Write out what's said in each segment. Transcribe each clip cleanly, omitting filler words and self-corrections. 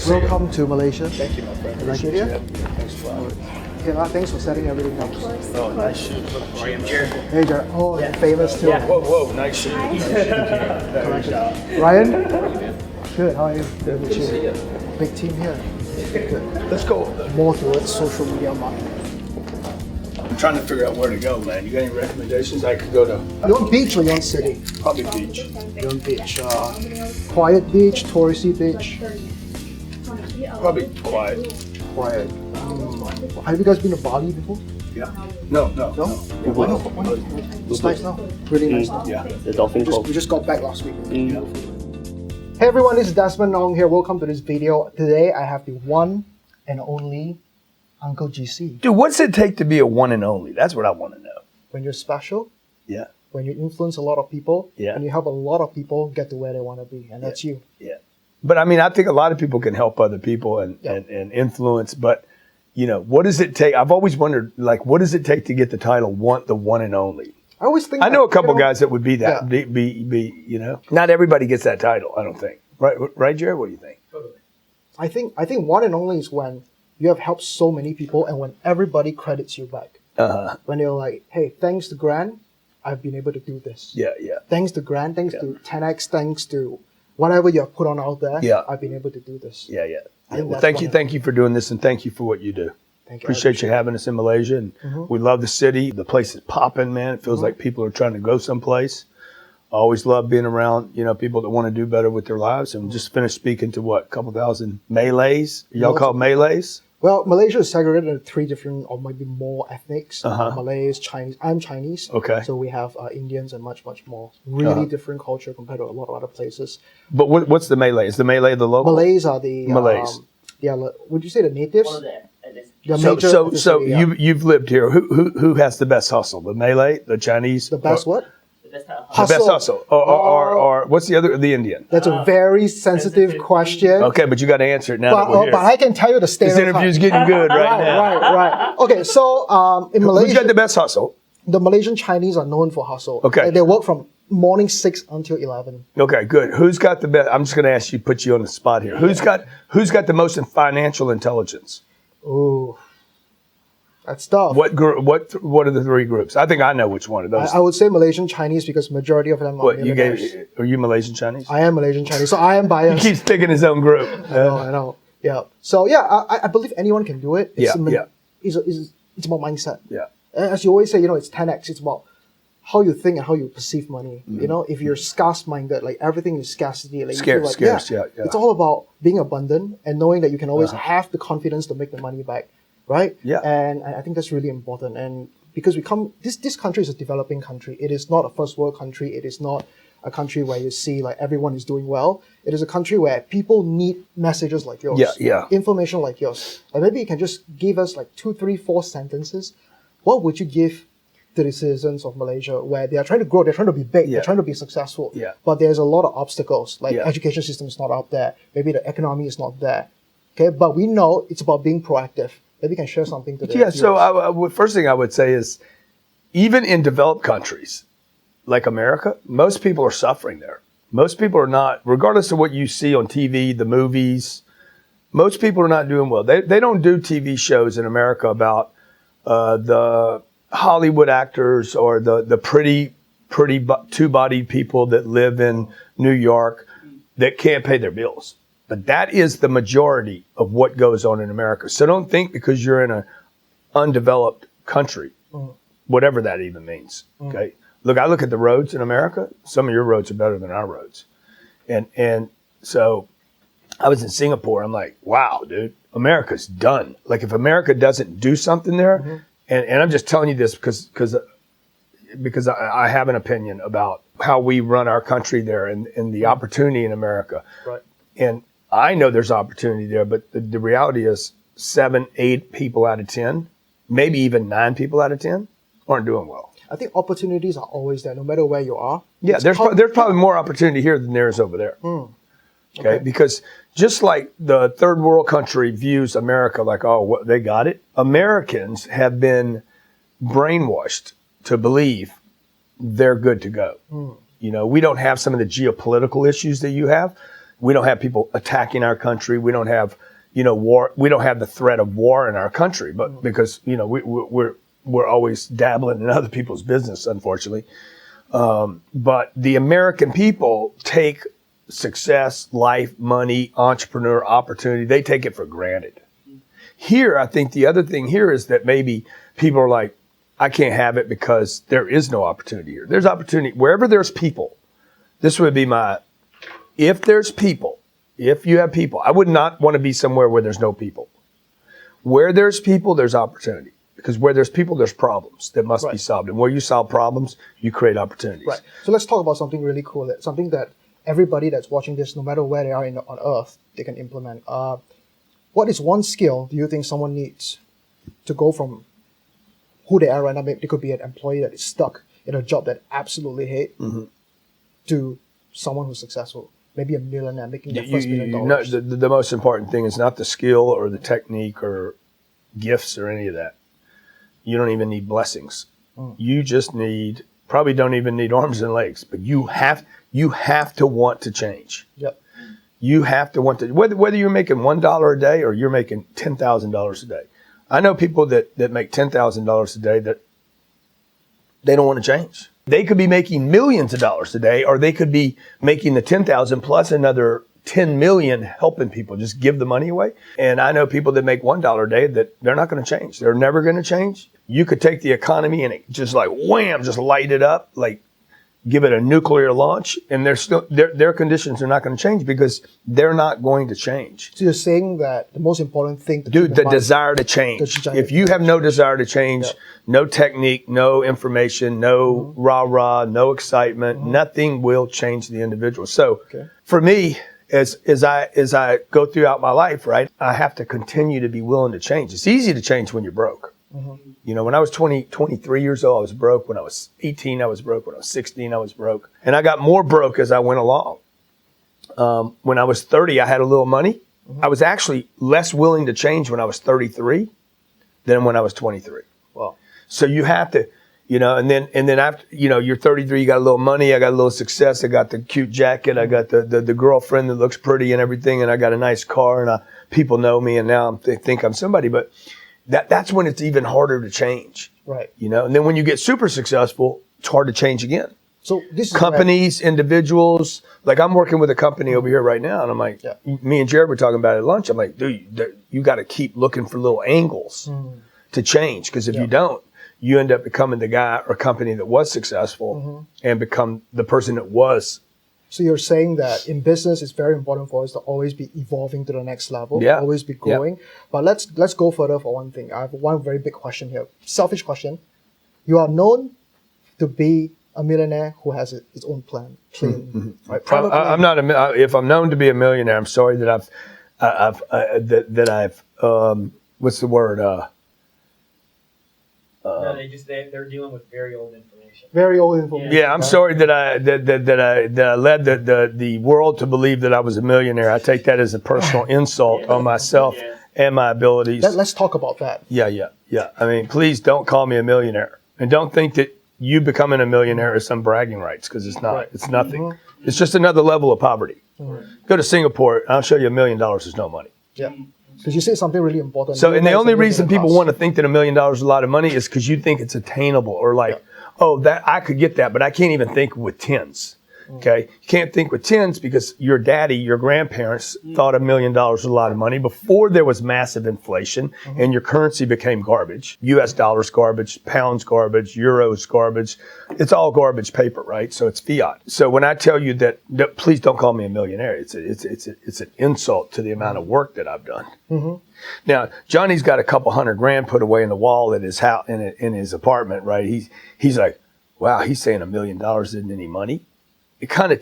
see you. Welcome to Malaysia. Thank you, my friend. Like it Appreciate here? you having me. Thanks for having me. Yeah, thanks for setting everything up. Oh, nice shoes. Jared. Hey, Jared. Oh, famous too. Whoa, nice shoes. Ryan? Good, how are you? Good to see you. Big team here. Good. Let's go. More towards social media marketing. I'm trying to figure out where to go, man. You got any recommendations? I could go to You want beach or you want city? probably beach. You want beach. Quiet beach, touristy beach. Probably quiet. Quiet. Have you guys been to Bali before? Yeah. No. No? Yeah, why not? Why not? It's nice now. Really nice now. Yeah. The Dolphin Cove. We just got back last week. Hey everyone, this is Desmond here. Welcome to this video. Today I have the one and only Uncle GC. Dude, what's it take to be a one and only? That's what I want to know. When you're special, Yeah. when you influence a lot of people, Yeah. and you help a lot of people get to where they want to be, and that's you. Yeah. But I mean, I think a lot of people can help other people and influence, but you know, what does it take? I've always wondered, like, what does it take to get the title the one and only? I always think I know a couple you know, guys that would be that, be, you know, not everybody gets that title, I don't think. Right, Jared? What do you think? I think one and only is when you have helped so many people and when everybody credits you back. Uh-huh. When they're like, hey, thanks to Grant, I've been able to do this. Yeah. Thanks to Grant, thanks to 10X, thanks to whatever you have put on out there, Yeah. I've been able to do this. Yeah. think Well, that's thank you for doing this, and thank you for what you do. Thank you. Appreciate you having us in Malaysia, and we love the city. The place is popping, man. It feels like people are trying to go someplace. I always love being around, you know, people that want to do better with their lives. And just finished speaking to a couple thousand Malays. Y'all called Malays? Well, Malaysia is segregated into 3 different, or maybe more ethnics. Uh-huh. Malays, Chinese. I'm Chinese. Okay. So we have Indians and much more. Really different culture compared to a lot of other places. But what's the Malay? Is the Malay the local? Malays are the Malays. Would you say the natives? One of the The So major ethnicity, yeah. you've lived here. Who has the best hustle? The Malay, the Chinese? The best what? best The best hustle. Or what's the other? The Indian. That's a very sensitive question. Okay, but you got to answer it now that we're here. But I can tell you the This stereotype. interview's getting good right now. Right. Okay, so in Who's Malaysia, got the best hustle? the Malaysian Chinese are known for hustle. Okay. They work from morning 6 until 11. Okay, good. Who's got the best? I'm just going to ask you, put you on the spot here. Who's got the most in financial intelligence? Ooh, that's tough. What group? What are the 3 groups? I think I know which one of those. I would say Malaysian Chinese because majority of them are What you millionaires. gave? Are you Malaysian Chinese? I am Malaysian Chinese, so I am He biased. keeps picking his own group. I know. Yeah. So yeah, I believe anyone can do it. It's Yeah. It's about mindset. Yeah. As you always say, you know, it's 10x. It's about how you think and how you perceive money. You know, if you're scarce-minded, like everything is scarcity. Like you feel Scarce, like, yeah. It's all about being abundant and knowing that you can always have the confidence to make the money back, right? Yeah. And I think that's really important. And because this country is a developing country. It is not a first world country. It is not a country where you see like everyone is doing well. It is a country where people need messages like yours. Yeah. Information like yours. And maybe you can just give us like 2, 3, 4 sentences. What would you give to the citizens of Malaysia where they are trying to grow, they're trying to be big, they're trying to be successful, but there's a lot of obstacles, like education system is not out there, maybe the economy is not there, okay? But we know it's about being proactive. Maybe you can share something to the viewers. So first thing I would say is, even in developed countries like America, most people are suffering there. Most people are not, regardless of what you see on TV, the movies, most people are not doing well. They don't do TV shows in America about the Hollywood actors or the pretty two-bodied people that live in New York that can't pay their bills. But that is the majority of what goes on in America. So don't think because you're in an undeveloped country, whatever that even means. Okay. Look, I look at the roads in America. Some of your roads are better than our roads. And so I was in Singapore. I'm like, wow, dude, America's done. Like if America doesn't do something there, and I'm just telling you this because I have an opinion about how we run our country there and the opportunity in America. Right. And I know there's opportunity there, but the reality is 7, 8 people out of 10, maybe even 9 people out of 10 aren't doing well. I think opportunities are always there, no matter where you are. Yeah, there's probably more opportunity here than there is over there. Okay, because just like the third world country views America like, oh, what, they got it. Americans have been brainwashed to believe they're good to go. You know, we don't have some of the geopolitical issues that you have. We don't have people attacking our country. We don't have, war. We don't have the threat of war in our country, but because, we're always dabbling in other people's business, unfortunately. But the American people take success, life, money, entrepreneur, opportunity, they take it for granted. Here, I think the other thing here is that maybe people are like, I can't have it because there is no opportunity here. There's opportunity wherever there's people. This would be if there's people, if you have people, I would not want to be somewhere where there's no people. Where there's people, there's opportunity. Because where there's people, there's problems that must be solved. And where you solve problems, you create opportunities. Right. So let's talk about something really cool, something that everybody that's watching this, no matter where they are on Earth, they can implement. What is one skill do you think someone needs to go from who they are right now? Maybe they could be an employee that is stuck in a job that absolutely hate to someone who's successful, maybe a millionaire making their first $1 million. The most important thing is not the skill or the technique or gifts or any of that. You don't even need blessings. You just probably don't even need arms and legs, but you have to want to change. Yep. You have to want to, whether you're making $1 a day or you're making $10,000 a day. I know people that make $10,000 a day that they don't want to change. They could be making millions of dollars a day, or they could be making the 10,000 plus another 10 million helping people just give the money away. And I know people that make $1 a day that they're not going to change. They're never going to change. You could take the economy and it just like wham, just light it up, like give it a nuclear launch, and their conditions are not going to change because they're not going to change. So you're saying that the most important thing to the desire to change. If you have no desire to change, no technique, no information, no rah-rah, no excitement, nothing will change the individual. So for me, as I go throughout my life, right, I have to continue to be willing to change. It's easy to change when you're broke. When I was 23 years old, I was broke. When I was 18, I was broke. When I was 16, I was broke. And I got more broke as I went along. When I was 30, I had a little money. I was actually less willing to change when I was 33 than when I was 23. Wow. So you have to, and then after, you're 33, you got a little money, I got a little success, I got the cute jacket, I got the girlfriend that looks pretty and everything, and I got a nice car, and people know me, and now I think I'm somebody, but that's when it's even harder to change. Right. And then when you get super successful, it's hard to change again. So this is companies, individuals, like I'm working with a company over here right now, and I'm like, me and Jared were talking about it at lunch. I'm like, dude, you got to keep looking for little angles to change, because if you don't, you end up becoming the guy or company that was successful and become the person that was. So you're saying that in business, it's very important for us to always be evolving to the next level, always be growing. But let's go further for one thing. I have one very big question here. Selfish question. You are known to be a millionaire who has its own plan. Right? I'm not if I'm known to be a millionaire, I'm sorry that I've what's the word? No, they're dealing with very old information. Very old information. Yeah, I'm sorry that I led the world to believe that I was a millionaire. I take that as a personal insult on myself and my abilities. Let's talk about that. Yeah. I mean, please don't call me a millionaire, and don't think that you becoming a millionaire is some bragging rights, because it's not. Right. It's nothing. It's just another level of poverty. Go to Singapore, and I'll show you $1 million is no money. Yeah. Because you say something really important. So, and the only reason people want to think that $1 million is a lot of money is because you think it's attainable, or like, that I could get that, but I can't even think with tens. Okay, you can't think with tens because your daddy, your grandparents thought $1 million was a lot of money before there was massive inflation and your currency became garbage. U.S. dollars garbage, pounds garbage, euros garbage. It's all garbage paper, right? So it's fiat. So when I tell you that please don't call me a millionaire, it's an insult to the amount of work that I've done. Now Johnny's got a couple $100,000 put away in the wall at his house in his apartment, right? He's like, wow, he's saying $1 million isn't any money. It kind of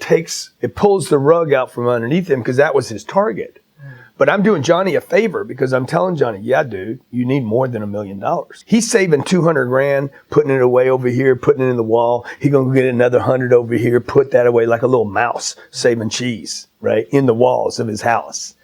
pulls the rug out from underneath him, because that was his target. But I'm doing Johnny a favor, because I'm telling Johnny, yeah, dude, you need more than $1 million. He's saving $200,000, putting it away over here, putting it in the wall. He's going to get another 100 over here, put that away like a little mouse saving cheese, right, in the walls of his house.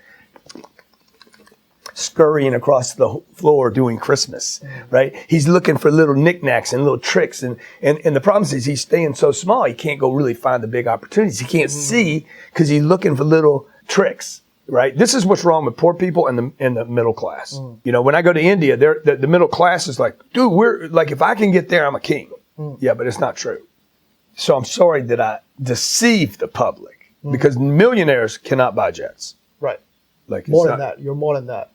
Scurrying across the floor doing Christmas, right? He's looking for little knickknacks and little tricks. And the problem is he's staying so small, he can't go really find the big opportunities. He can't see because he's looking for little tricks, right? This is what's wrong with poor people and the middle class. You know, when I go to India, the middle class is like, dude, we're like, if I can get there, I'm a king. Yeah, but it's not true. So I'm sorry that I deceived the public because millionaires cannot buy jets. Right. Like more than that. You're more than that.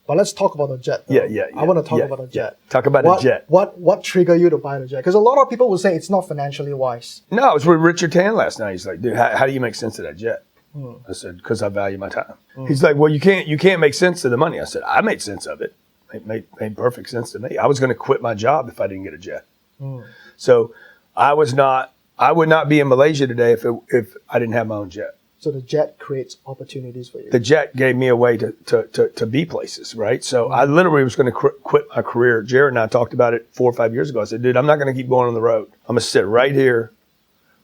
But let's talk about the jet. Though. Yeah. I want to talk about the jet. Talk about the jet. What triggered you to buy the jet? Because a lot of people will say it's not financially wise. No, I was with Richard Tan last night. He's like, dude, how do you make sense of that jet? I said, because I value my time. He's like, well, you can't make sense of the money. I said, I made sense of it. It made perfect sense to me. I was going to quit my job if I didn't get a jet. So I would not be in Malaysia today if I didn't have my own jet. So the jet creates opportunities for you. The jet gave me a way to be places, right? So I literally was going to quit my career. Jared and I talked about it 4 or 5 years ago. I said, dude, I'm not going to keep going on the road. I'm going to sit right here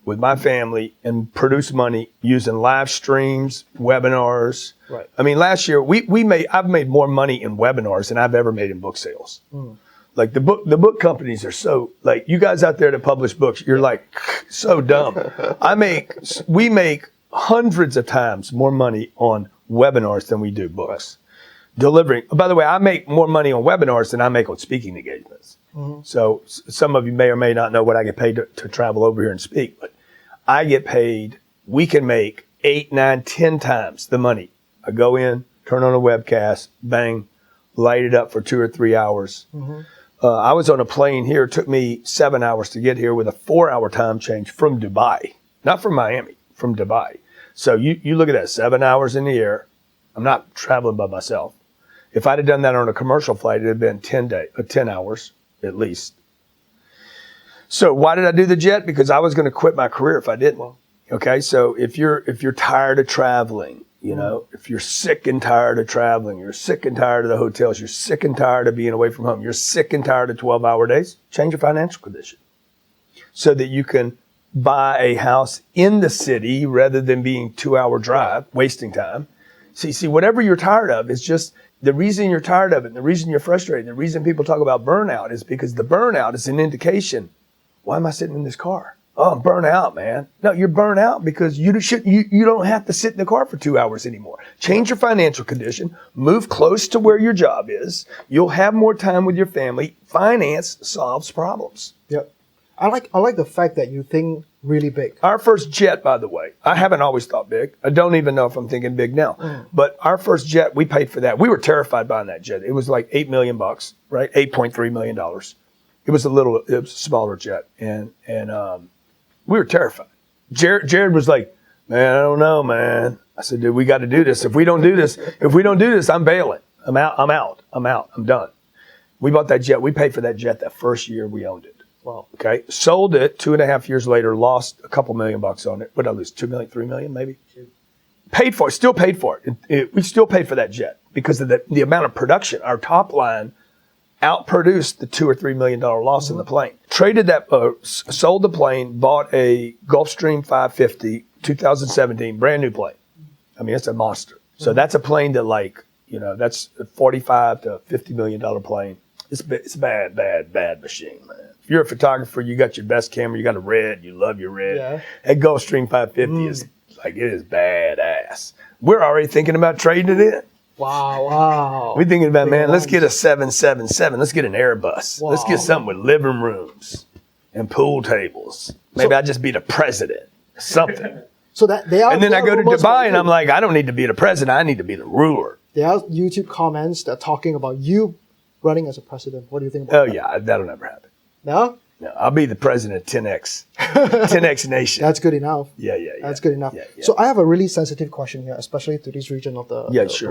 with my family and produce money using live streams, webinars. Right. I mean, last year I've made more money in webinars than I've ever made in book sales. Like the book companies are so, like, you guys out there that publish books, you're like so dumb. We make hundreds of times more money on webinars than we do books. Delivering. By the way, I make more money on webinars than I make on speaking engagements. So some of you may or may not know what I get paid to travel over here and speak, but I get paid, we can make 8, 9, 10 times the money. I go in, turn on a webcast, bang, light it up for 2 or 3 hours. I was on a plane here. It took me 7 hours to get here with a 4-hour time change from Dubai, not from Miami, from Dubai. So you look at that, 7 hours in the air. I'm not traveling by myself. If I'd have done that on a commercial flight, it'd have been 10 hours at least. So why did I do the jet? Because I was going to quit my career if I didn't. Okay, so if you're tired of traveling, you know, if you're sick and tired of traveling, you're sick and tired of the hotels, you're sick and tired of being away from home, you're sick and tired of 12-hour days, change your financial condition so that you can buy a house in the city rather than being 2-hour drive, wasting time. See, whatever you're tired of is just the reason you're tired of it, and the reason you're frustrated, the reason people talk about burnout is because the burnout is an indication. Why am I sitting in this car? Oh, I'm burnt out, man. No, you're burnt out because you don't have to sit in the car for 2 hours anymore. Change your financial condition. Move close to where your job is. You'll have more time with your family. Finance solves problems. Yep. I like the fact that you think really big. Our first jet, by the way, I haven't always thought big. I don't even know if I'm thinking big now. But our first jet, we paid for that. We were terrified buying that jet. It was like $8 million, right? $8.3 million. It was a smaller jet. And we were terrified. Jared was like, man, I don't know, man. I said, dude, we got to do this. If we don't do this, I'm bailing. I'm out. I'm done. We bought that jet. We paid for that jet that first year we owned it. Wow. Okay. Sold it 2.5 years later, lost a couple $1 million on it. What did I lose? 2 million, 3 million, maybe? Paid for it, still paid for it. We still paid for that jet because of the amount of production. Our top line outproduced the $2 or $3 million loss in the plane. Traded that, sold the plane, bought a Gulfstream 550, 2017, brand new plane. I mean, it's a monster. So that's a plane that that's a $45 to $50 million plane. It's a bad machine, man. If you're a photographer, you got your best camera, you got a red, you love your red. Yeah. That Gulfstream 550 it is badass. We're already thinking about trading it in. Wow. We're thinking about, man, let's get a 777. Let's get an Airbus. Let's get something with living rooms and pool tables. Maybe I just be the president. Something. So that they are. And then I go to Dubai and I'm like, I don't need to be the president. I need to be the ruler. There are YouTube comments that are talking about you running as a president. What do you think about that? Oh, yeah. That'll never happen. No? No, I'll be the president of 10X. 10X Nation. That's good enough. Yeah. That's good enough. Yeah. So I have a really sensitive question here, especially to this region of the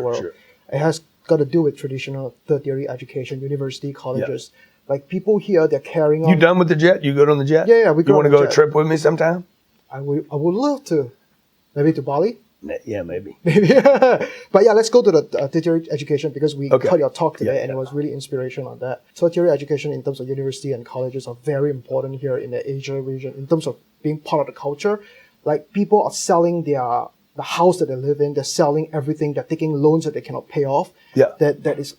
world. Sure. It has got to do with traditional tertiary education, university, colleges. Yeah. Like people here, they're carrying on. You done with the jet? You good on the jet? Yeah. You want to go a trip with me sometime? I would love to. Maybe to Bali? Yeah, maybe. But yeah, let's go to the tertiary education because we heard your talk today and it was really inspirational on that. Tertiary education in terms of university and colleges are very important here in the Asia region in terms of being part of the culture. Like people are selling the house that they live in, they're selling everything, they're taking loans that they cannot pay off. Yeah. That is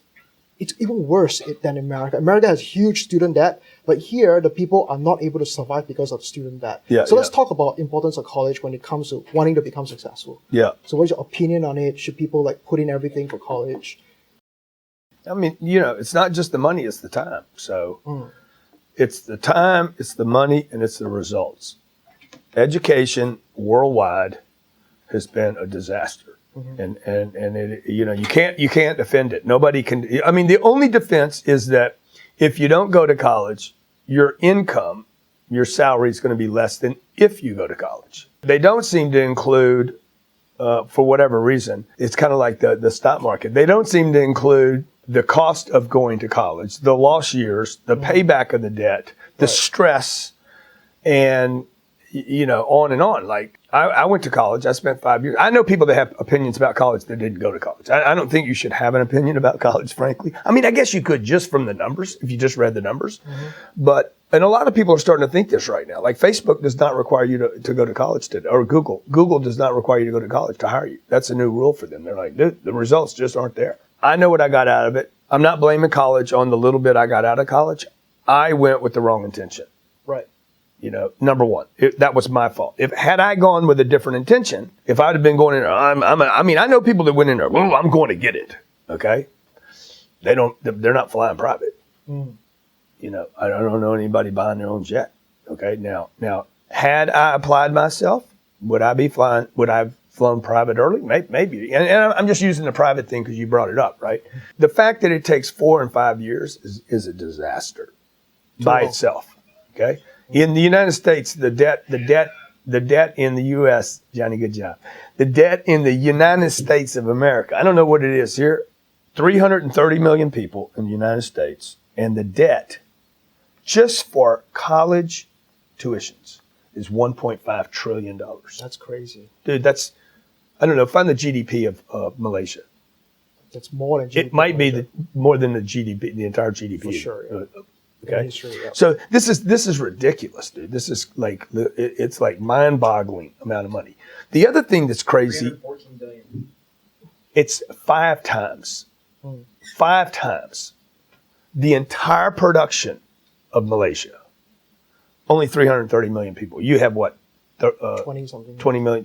it's even worse than America. America has huge student debt, but here the people are not able to survive because of student debt. So let's talk about importance of college when it comes to wanting to become successful. So what's your opinion on it? Should people like put in everything for college? I mean, it's not just the money, it's the time. So it's the time, it's the money, and it's the results. Education worldwide has been a disaster. And it, you can't defend it. Nobody can. I mean, the only defense is that if you don't go to college, your income, your salary is going to be less than if you go to college. They don't seem to include, for whatever reason, it's kind of like the stock market. They don't seem to include the cost of going to college, the lost years, the payback of the debt, the stress, and on and on. Like I went to college. I spent 5 years. I know people that have opinions about college that didn't go to college. I don't think you should have an opinion about college, frankly. I mean, I guess you could just from the numbers, if you just read the numbers. And a lot of people are starting to think this right now. Like Facebook does not require you to go to college today, or Google. Google does not require you to go to college to hire you. That's a new rule for them. They're like, the results just aren't there. I know what I got out of it. I'm not blaming college on the little bit I got out of college. I went with the wrong intention. Right. Number one, that was my fault. Had I gone with a different intention, if I'd have been going in there, I know people that went in there, well, I'm going to get it. Okay. They're not flying private. I don't know anybody buying their own jet. Okay. Now, had I applied myself, would I have flown private early? Maybe. And I'm just using the private thing because you brought it up, right? The fact that it takes 4 and 5 years is a disaster by itself. Okay. In the United States, the debt in the U.S., Johnny, good job. The debt in the United States of America, I don't know what it is here, 330 million people in the United States, and the debt just for college tuitions is $1.5 trillion. That's crazy. Dude, I don't know, find the GDP of Malaysia. That's more than GDP. It might be more than the GDP, the entire GDP. For sure, yeah. Okay. History, yeah. So this is ridiculous, dude. This is like, it's like mind-boggling amount of money. The other thing that's crazy, 14 billion. It's 5 times the entire production of Malaysia. Only 330 million people. You have what? 20 something. 30 million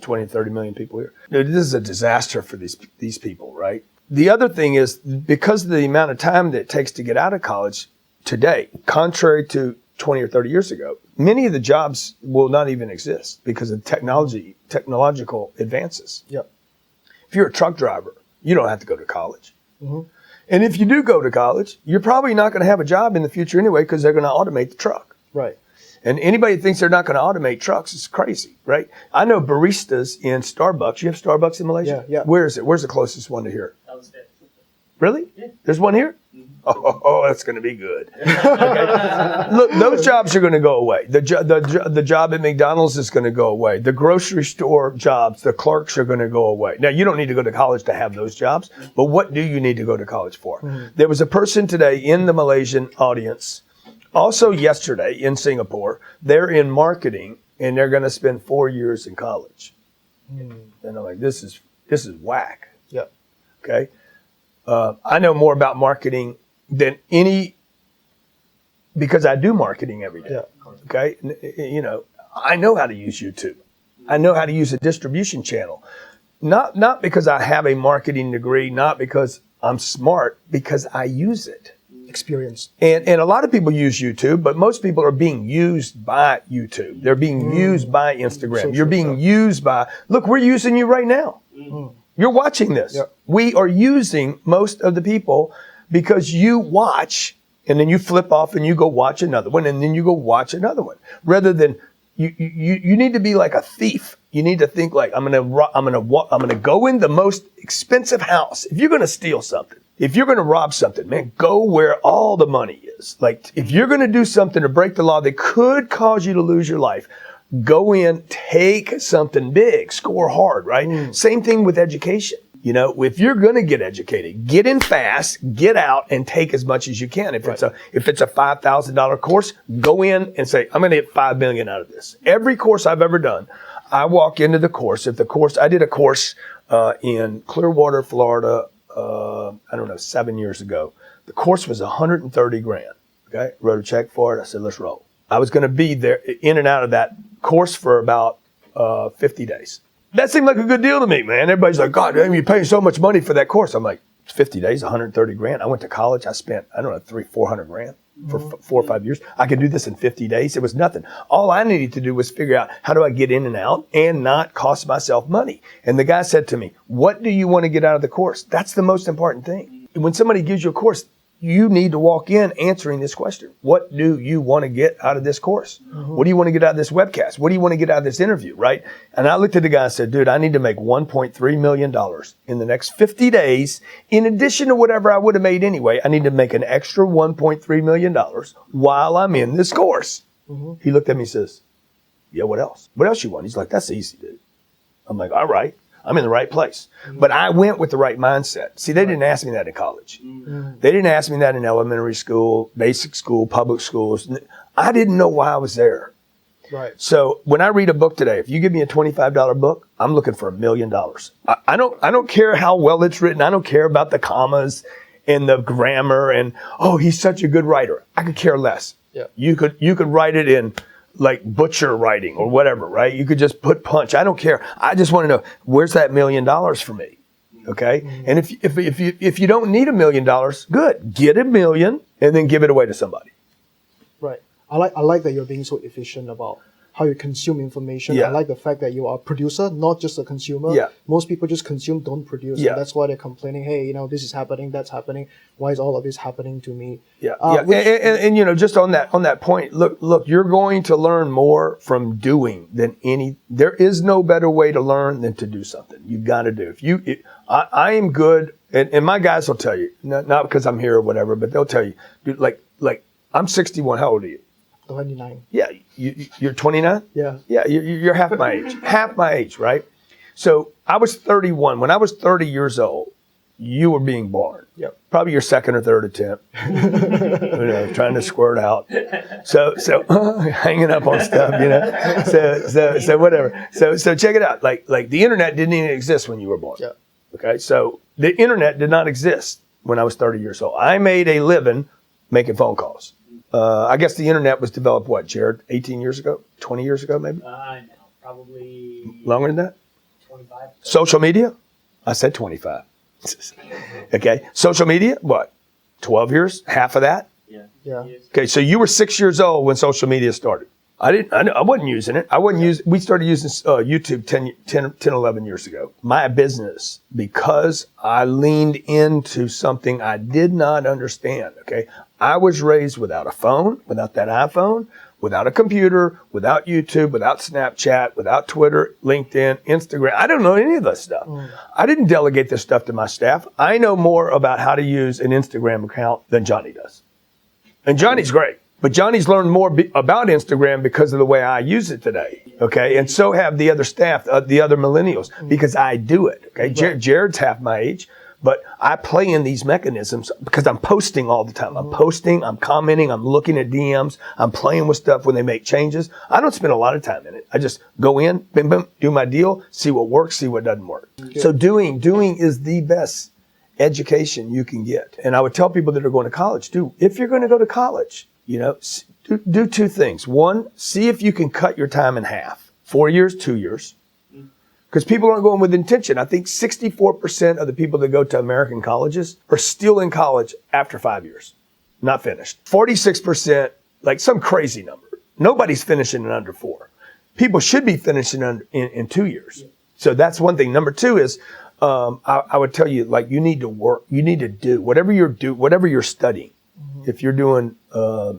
people here. Dude, this is a disaster for these people, right? The other thing is, because of the amount of time that it takes to get out of college today, contrary to 20 or 30 years ago, many of the jobs will not even exist because of technological advances. Yep. If you're a truck driver, you don't have to go to college. And if you do go to college, you're probably not going to have a job in the future anyway because they're going to automate the truck. Right. And anybody that thinks they're not going to automate trucks is crazy, right? I know baristas in Starbucks. You have Starbucks in Malaysia? Yeah. Where is it? Where's the closest one to here? Downstairs. Really? Yeah. There's one here? Oh, that's going to be good. Okay. Look, those jobs are going to go away. The job at McDonald's is going to go away. The grocery store jobs, the clerks are going to go away. Now, you don't need to go to college to have those jobs, but what do you need to go to college for? There was a person today in the Malaysian audience, also yesterday in Singapore. They're in marketing, and they're going to spend 4 years in college. And I'm like, this is whack. Yeah. Okay. I know more about marketing than because I do marketing every day. Yeah. Okay. I know how to use YouTube. I know how to use a distribution channel. Not because I have a marketing degree, not because I'm smart, because I use it. Experience. And a lot of people use YouTube, but most people are being used by YouTube. They're being used by Instagram. You're being used by, look, we're using you right now. You're watching this. Yep. We are using most of the people because you watch and then you flip off and you go watch another one and then you go watch another one. Rather than you need to be like a thief. You need to think like I'm gonna go in the most expensive house. If you're gonna steal something, if you're gonna rob something, man, go where all the money is. Like if you're gonna do something to break the law that could cause you to lose your life, go in, take something big, score hard, right? Same thing with education. If you're going to get educated, get in fast, get out, and take as much as you can. If it's a $5,000 course, go in and say, I'm going to get $5 million out of this. Every course I've ever done, I walk into the course. I did a course in Clearwater, Florida, I don't know, 7 years ago. The course was 130 grand. Okay, wrote a check for it. I said, let's roll. I was going to be there in and out of that course for about 50 days. That seemed like a good deal to me, man. Everybody's like, God, damn, you're paying so much money for that course. I'm like, 50 days, 130 grand. I went to college. I spent, I don't know, 300-400 grand for 4 or 5 years. I could do this in 50 days. It was nothing. All I needed to do was figure out how do I get in and out and not cost myself money. And the guy said to me, what do you want to get out of the course? That's the most important thing. When somebody gives you a course, you need to walk in answering this question. What do you want to get out of this course? What do you want to get out of this webcast? What do you want to get out of this interview, right? And I looked at the guy and said, dude, I need to make $1.3 million in the next 50 days. In addition to whatever I would have made anyway, I need to make an extra $1.3 million while I'm in this course. He looked at me and says, yeah, what else? What else you want? He's like, that's easy, dude. I'm like, all right. I'm in the right place. But I went with the right mindset. See, they didn't ask me that in college. They didn't ask me that in elementary school, basic school, public schools. I didn't know why I was there. Right. So when I read a book today, if you give me a $25 book, I'm looking for $1 million. I don't care how well it's written. I don't care about the commas and the grammar and, oh, he's such a good writer. I could care less. Yeah. You could write it in like butcher writing or whatever, right? You could just put punch. I don't care. I just want to know, where's that $1 million for me? Okay. And if you don't need $1 million, good. Get $1 million and then give it away to somebody. Right. I like that you're being so efficient about how you consume information. Yeah. I like the fact that you are a producer, not just a consumer. Yeah. Most people just consume, don't produce. Yeah. And that's why they're complaining, hey, this is happening, that's happening. Why is all of this happening to me? Yeah. And just on that point, look, you're going to learn more from doing than there is no better way to learn than to do something. You've got to do. I am good, and my guys will tell you, not because I'm here or whatever, but they'll tell you, dude, like I'm 61. How old are you? 29. Yeah, you're 29? Yeah. Yeah, you're half my age. Half my age, right? So I was 31. When I was 30 years old, you were being born. Yep. Probably your second or third attempt. Trying to squirt out. So hanging up on stuff, So whatever. So check it out. Like the internet didn't even exist when you were born. Yeah. Okay, so the internet did not exist when I was 30 years old. I made a living making phone calls. I guess the internet was developed, what, Jared, 18 years ago? 20 years ago, maybe? No, probably longer than that? 25. Social media? I said 25. Okay. Social media, what? 12 years? Half of that? Yeah. Yeah. Okay, so you were 6 years old when social media started. I wasn't using it. We started using YouTube 10, 11 years ago. My business, because I leaned into something I did not understand, okay? I was raised without a phone, without that iPhone, without a computer, without YouTube, without Snapchat, without Twitter, LinkedIn, Instagram. I don't know any of this stuff. I didn't delegate this stuff to my staff. I know more about how to use an Instagram account than Johnny does. And Johnny's great. But Johnny's learned more about Instagram because of the way I use it today, okay? And so have the other staff, the other millennials, because I do it, okay? Right. Jared's half my age, but I play in these mechanisms because I'm posting all the time. I'm posting, I'm commenting, I'm looking at DMs, I'm playing with stuff when they make changes. I don't spend a lot of time in it. I just go in, bim, bim, do my deal, see what works, see what doesn't work. Okay. So doing is the best education you can get. And I would tell people that are going to college, if you're going to go to college, do two things. One, see if you can cut your time in half. 4 years, 2 years. Because people aren't going with intention. I think 64% of the people that go to American colleges are still in college after 5 years. Not finished. 46%, like some crazy number. Nobody's finishing in under 4. People should be finishing in 2 years. So that's one thing. Number two is, I would tell you, like, you need to work. You need to do whatever you're studying. If you're doing, I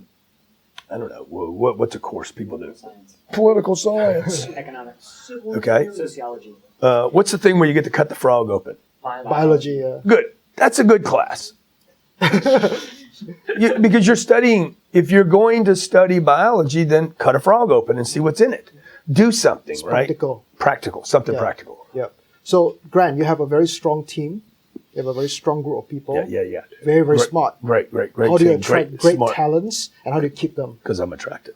don't know, what's a course people do? Science. Political science. Economics. Okay. Sociology. What's the thing where you get to cut the frog open? Biology, yeah. Good. That's a good class. Because you're studying, if you're going to study biology, then cut a frog open and see what's in it. Do something, It's right? Practical, something practical. Yeah. So, Grant, you have a very strong team. You have a very strong group of people. Yeah. Very, very smart. Great How do you team, attract great smart. talents, and how do you keep them? Because I'm attractive.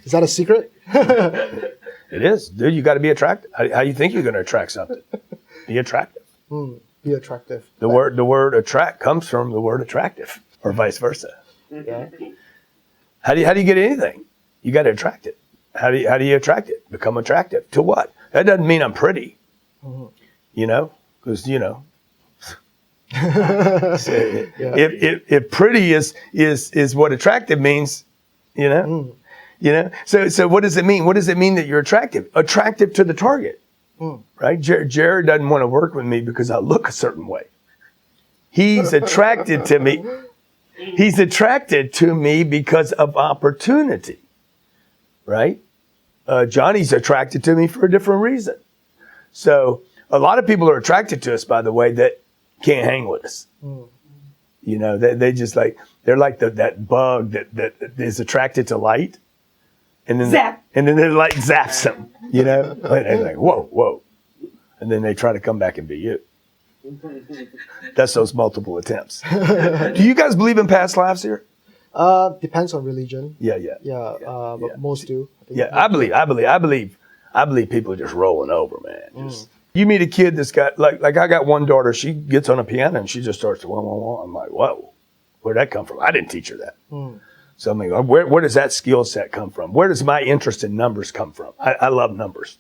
Is that a secret? It is. Dude, you got to be attractive. How do you think you're going to attract something? Be attractive. be attractive. The word attract comes from the word attractive, or vice versa. Yeah. How do you get anything? You got to attract it. How do you attract it? Become attractive to what? That doesn't mean I'm pretty. Because if pretty is what attractive means, So what does it mean? What does it mean that you're attractive? Attractive to the target, right? Jared doesn't want to work with me because I look a certain way. He's attracted to me. He's attracted to me because of opportunity, right? Johnny's attracted to me for a different reason. So a lot of people are attracted to us, by the way, that can't hang with us. They just they're like that bug that is attracted to light, and then the light zaps them. And they're like, whoa, and then they try to come back and be you. That's those multiple attempts. Do you guys believe in past lives here? Depends on religion. Yeah. But most do. I believe people are just rolling over, man. You meet a kid that's got like I got one daughter. She gets on a piano and she just starts to wah wah wah. I'm like, whoa, where'd that come from? I didn't teach her that. So I'm like, where does that skill set come from? Where does my interest in numbers come from? I love numbers.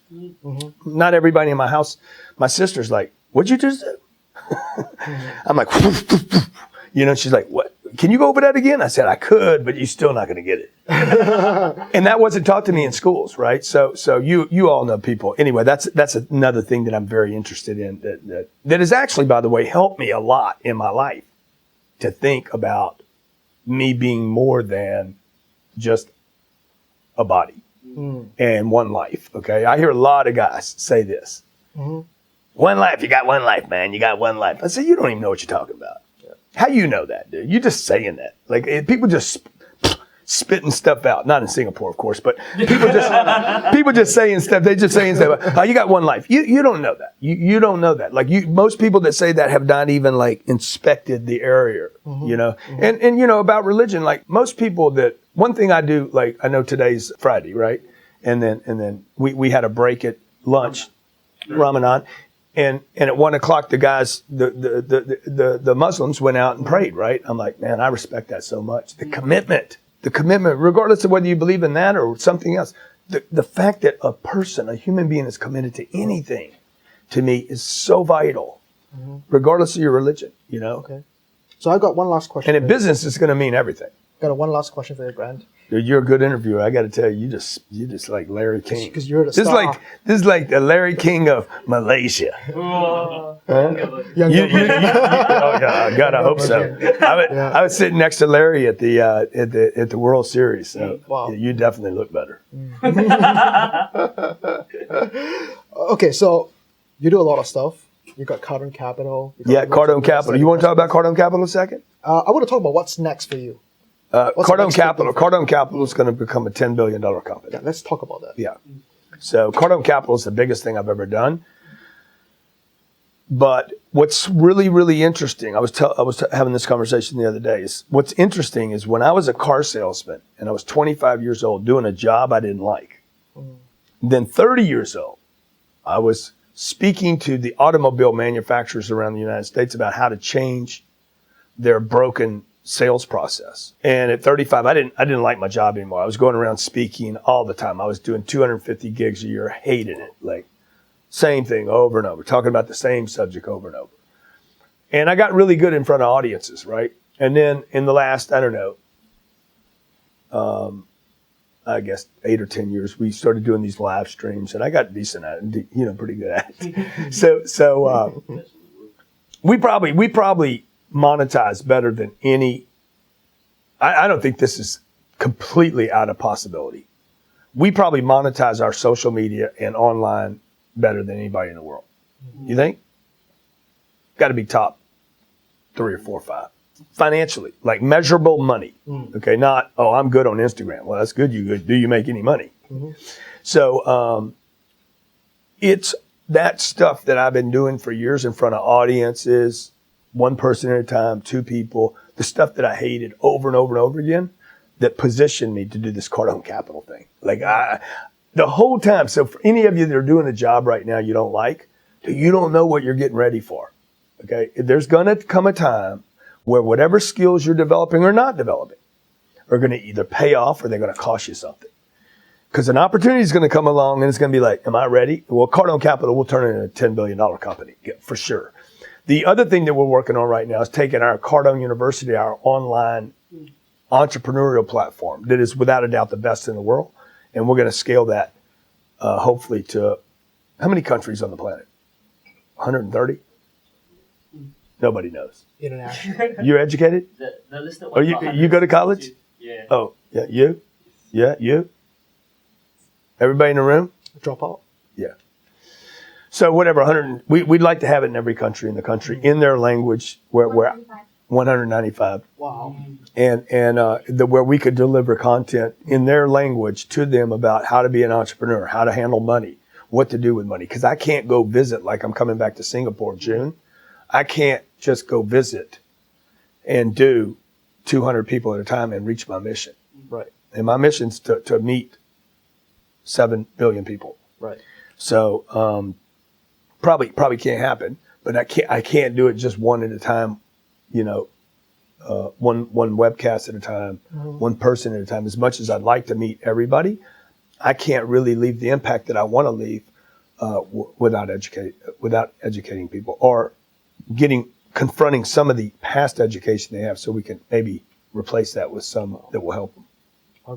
Not everybody in my house. My sister's like, what'd you just do? I'm like, she's like, what? Can you go over that again? I said, I could, but you're still not going to get it. And that wasn't taught to me in schools, right? So you all know people. Anyway, that's another thing that I'm very interested in that has actually, by the way, helped me a lot in my life to think about me being more than just a body and one life, okay? I hear a lot of guys say this. One life, you got one life, man. You got one life. I say, you don't even know what you're talking about. How you know that, dude? You're just saying that. Like people just spitting stuff out. Not in Singapore, of course, but people just saying stuff. They just saying stuff. Oh, you got one life. You don't know that. You don't know that. Like most people that say that have not even inspected the area. And about religion. Like most people that one thing I do. Like I know today's Friday, right? And then we had a break at lunch, Ramadan. And at 1 o'clock, the guys, the Muslims went out and prayed, right? I'm like, man, I respect that so much. The commitment, regardless of whether you believe in that or something else, the fact that a human being is committed to anything, to me, is so vital, regardless of your religion, Okay. So I got one last question. And in business, it's going to mean everything. Got one last question for you, Grant. Dude, you're a good interviewer. I got to tell you, you just like Larry King. Because you're the star. This is like the Larry King of Malaysia. Oh, yeah, God, I hope so. I was sitting next to Larry at the World Series, so you definitely look better. Okay, so you do a lot of stuff. You got Cardone Capital. Cardone Capital. You want to talk about Cardone Capital a second? I want to talk about what's next for you. Cardone Capital is going to become a $10 billion company. Yeah, let's talk about that. Yeah. So Cardone Capital is the biggest thing I've ever done. But what's really, really interesting, I was having this conversation the other day, is what's interesting is when I was a car salesman and I was 25 years old doing a job I didn't like, then 30 years old, I was speaking to the automobile manufacturers around the United States about how to change their broken sales process. And at 35, I didn't like my job anymore. I was going around speaking all the time. I was doing 250 gigs a year, hated it. Like same thing over and over, talking about the same subject over and over. And I got really good in front of audiences, right? And then in the last, I guess 8 or 10 years, we started doing these live streams, and I got decent at it, pretty good at it. So we probably monetize better than any. I don't think this is completely out of possibility. We probably monetize our social media and online better than anybody in the world. You think? Got to be top 3 or 4 or 5 financially, like measurable money. Okay, not I'm good on Instagram. Well, that's good. You good? Do you make any money? So it's that stuff that I've been doing for years in front of audiences. One person at a time, 2 people, the stuff that I hated over and over and over again that positioned me to do this Cardone Capital thing. Like the whole time. So for any of you that are doing a job right now you don't like, you don't know what you're getting ready for. Okay, there's going to come a time where whatever skills you're developing or not developing are going to either pay off or they're going to cost you something. Because an opportunity is going to come along and it's going to be like, am I ready? Well, Cardone Capital will turn it into a $10 billion company, for sure. The other thing that we're working on right now is taking our Cardone University, our online entrepreneurial platform that is without a doubt the best in the world. And we're going to scale that hopefully to how many countries on the planet? 130? Nobody knows. International. You're educated? The listed Oh, you go to college? Yeah. Oh, yeah, you? Yeah, you? Everybody in the room? Drop out. Yeah. So whatever, we'd like to have it in every country in the country, in their language, where 195. Wow. And where we could deliver content in their language to them about how to be an entrepreneur, how to handle money, what to do with money. Because I can't go visit, like I'm coming back to Singapore in June. I can't just go visit and do 200 people at a time and reach my mission. Right. And my mission's to meet 7 billion people. Right. So probably can't happen, but I can't do it just one at a time, one webcast at a time, one person at a time. As much as I'd like to meet everybody, I can't really leave the impact that I want to leave without educating people or confronting some of the past education they have, so we can maybe replace that with some that will help them.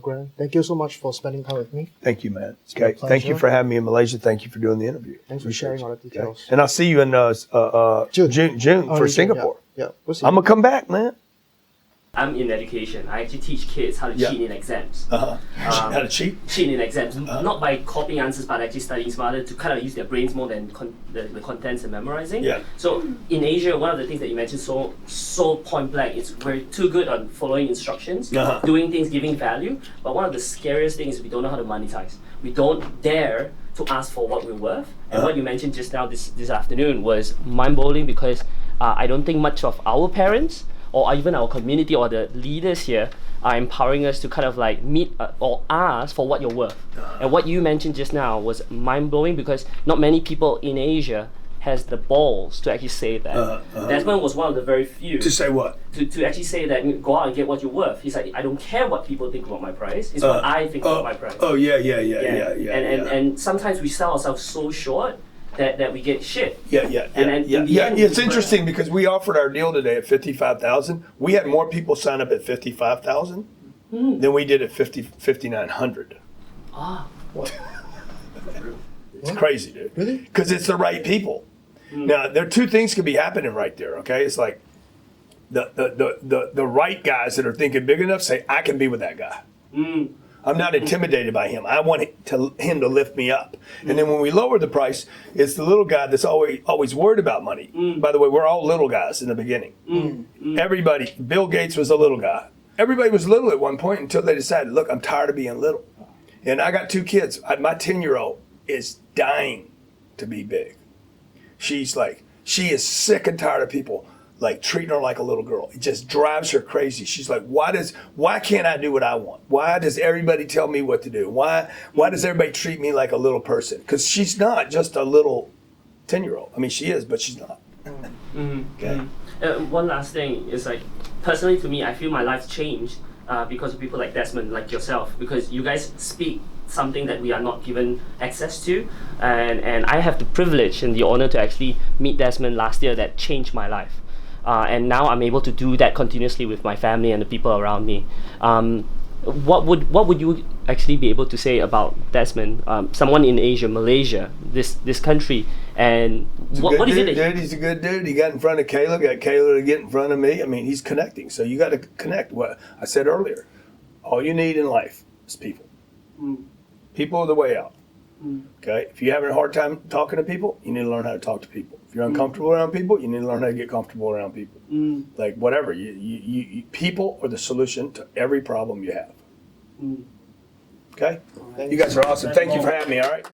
Grant, thank you so much for spending time with me. Thank you, man. It's been a Okay, thank you pleasure. for having me in Malaysia. Thank you for doing the interview. Thanks for sharing all the details. Okay. And I'll see you in June for Singapore. Yeah. We'll see. I'm gonna come back, man. I'm in education. I actually teach kids how to cheat in exams. How to cheat? Cheat in exams, not by copying answers, but actually studying smarter to kind of use their brains more than the contents and memorizing. Yeah. So in Asia, one of the things that you mentioned so point blank is we're too good on following instructions, doing things, giving value. But one of the scariest things is we don't know how to monetize. We don't dare to ask for what we're worth. And what you mentioned just now this afternoon was mind-blowing because I don't think much of our parents or even our community or the leaders here are empowering us to kind of like meet or ask for what you're worth. And what you mentioned just now was mind-blowing because not many people in Asia has the balls to actually say that. Desmond was one of the very few. To say what? To actually say that, go out and get what you're worth. He's like, I don't care what people think about my price. It's what I think about my price. Oh, yeah. And sometimes we sell ourselves so short that we get shit. Yeah. And in the end, It's interesting because we offered our deal today at 55,000. We had more people sign up at 55,000 than we did at 5,900. It's crazy, dude. Really? Because it's the right people. Now, there are two things could be happening right there. Okay, it's like the right guys that are thinking big enough say, I can be with that guy. I'm not intimidated by him. I want him to lift me up. And then when we lower the price, it's the little guy that's always worried about money. By the way, we're all little guys in the beginning. Everybody, Bill Gates was a little guy. Everybody was little at one point until they decided, look, I'm tired of being little. And I got 2 kids. My 10-year-old is dying to be big. She is sick and tired of people like treating her like a little girl. It just drives her crazy. She's like, why can't I do what I want? Why does everybody tell me what to do? Why does everybody treat me like a little person? Because she's not just a little 10-year-old. I mean, she is, but she's not. Okay. One last thing is like, personally to me, I feel my life's changed because of people like Desmond, like yourself, because you guys speak something that we are not given access to, and I have the privilege and the honor to actually meet Desmond last year that changed my life. And now I'm able to do that continuously with my family and the people around me. What would you actually be able to say about Desmond, someone in Asia, Malaysia, this country, and what is it? Dude, he's a good dude. He got in front of Kayla, got Kayla to get in front of me. I mean, he's connecting. So you got to connect. What I said earlier, all you need in life is people. People are the way out. Okay, if you're having a hard time talking to people, you need to learn how to talk to people. If you're uncomfortable around people, you need to learn how to get comfortable around people. Like whatever, you people are the solution to every problem you have. Okay, you guys are awesome. Thank you for having me. All right.